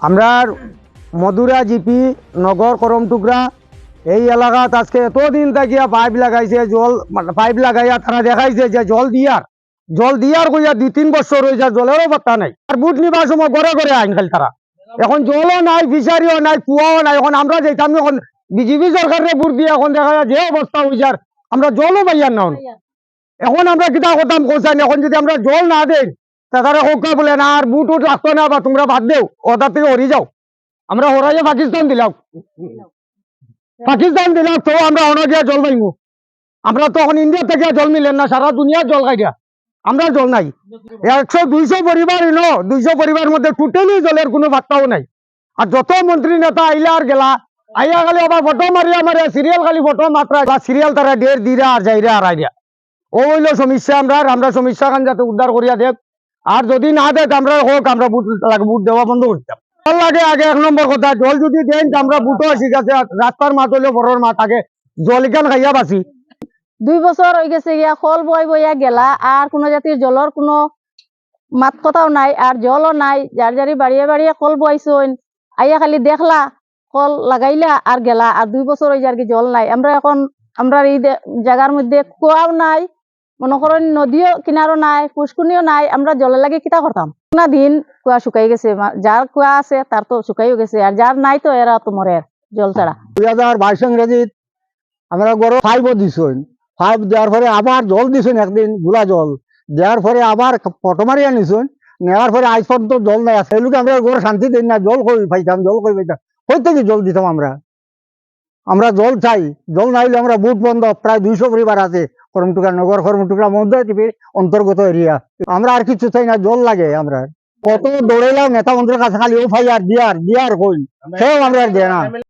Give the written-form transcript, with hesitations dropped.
আমরা মধুরা জিপি নগর করমটুকরা এই এলাকাত আজকে এতদিন থাকিয়া পাইপ লাগাইছে জল পাইপ লাগাইয়া তারা দেখাইছে যে জল দিয়ার কইয়া 2-3 বছর হয়েছে জলেরও পাত্তা নাই। আর বুট নিবার সময় ঘরে ঘরে আইন খালি তারা এখন জলও নাই, ফিশারিও নাই, কুয়াও নাই। এখন আমরা যেতাম এখন বিজেপি সরকারের বুট দিয়ে এখন দেখা যায় যে অবস্থা হয়েছে আর আমরা জলও পাইয়ার না। এখন আমরা কিতা করতাম কোথায় এখন যদি আমরা জল না দেই তারা হোকা বলে না আর বুট উঠ রাখতো না বা তোমরা বাদ দেও ওটার থেকে হরি যাও। আমরা হরাইয়া পাকিস্তান দিলাম তো আমরা অনেক জল পাইব। আমরা তো এখন ইন্ডিয়া থেকে জল মিলেন না, সারা দুনিয়ার জল খাই দিয়া আমরা জল নাই। 100-200 পরিবার 200 পরিবার মধ্যে টোটালি জলের কোনো বার্তাও নাই। আর যত মন্ত্রী নেতা আইলা আর গেলা আইয়া খালি আবার ফটো মারিয়া সিরিয়াল খালি ফটো মাত্রা বা সিরিয়াল তারা ডের দিরা আর যাইরা আর আইরা ও হইল সমস্যা। আমরা সমস্যা খান যাতে উদ্ধার করিয়া দেখ। আর যদি না দেখ আমরা হোক আমরা বুট দেওয়া বন্ধ করতাম। জল লাগে আগে 1 নম্বর কথা। জল যদি দেন আমরা বুটও ঠিক আছে, রাস্তার মাঠ হইলে বড়র মাঠ আগে জল ইকান খাইয়া বাঁচি। 2 বছর হয়ে গেছে গিয়া কল বইয়া গেলা আর কোনো জাতির জলের কোনো মাত কথাও নাই আর জলও নাই। যার যারি বাড়িয়ে বাড়িয়ে কল বইছইন আইয়া খালি দেখলা কল লাগাইলা আর গেলা। আর 2 বছর হয়ে যার কি জল নাই। আমরা এখন আমরা এই জায়গার মধ্যে কুয়াও নাই, মনে করেন নদীও কিনারও নাই, পুষ্কুনিও নাই। আমরা জলের লাগে কিতা করতাম না দিন কুয়া শুকাই গেছে। যার কুয়া আছে তার তো শুকাইও গেছে আর যার নাই তো এরা তো মরে জল ছাড়া। 2022 ইংরেজিত আমরা গরো 5 দিছইন। 5 দেওয়ার পরে আবার জল দিছইন একদিন গুলা জল দেওয়ার পরে আবার ফটো মারিয়া নিছইন। নেওয়ার পরে আজ পর্যন্ত জল নাই। সেগুলোকে আমরা গরো শান্তি দিন না, জল কই পাইতাম কই থেকে জল দিতাম। আমরা জল চাই, জল না হইলে আমরা বুট বন্ধ। প্রায় 200 পরিবার আছে করমটুকা নগর করমটুকা মধ্যে অন্তর্গত এরিয়া। আমরা আর কিছু চাই না, জল লাগে। আমরা কত দৌড়াইলাম নেতা মন্ত্রীর কাছে খালি ও ভাই আর দিয়ার কই সেও আমরা দেয় না।